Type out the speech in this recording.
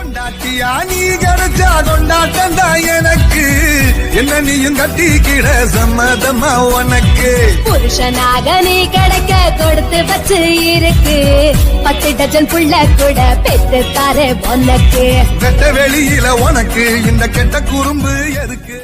கொண்டாட்டியா நீ கிடைச்சா கொண்டாட்டம் தான் எனக்கு, என்ன நீயும் கட்டிக்கிட சம்மதமா உனக்கு. புருஷனாக நீ கிடைக்க கொடுத்து வச்சு இருக்கு, 10 டஜன் புள்ள கூட பெற்று தாரே உனக்கு. வெட்ட வெளியில உனக்கு இந்த கெட்ட குறும்பு எதுக்கு?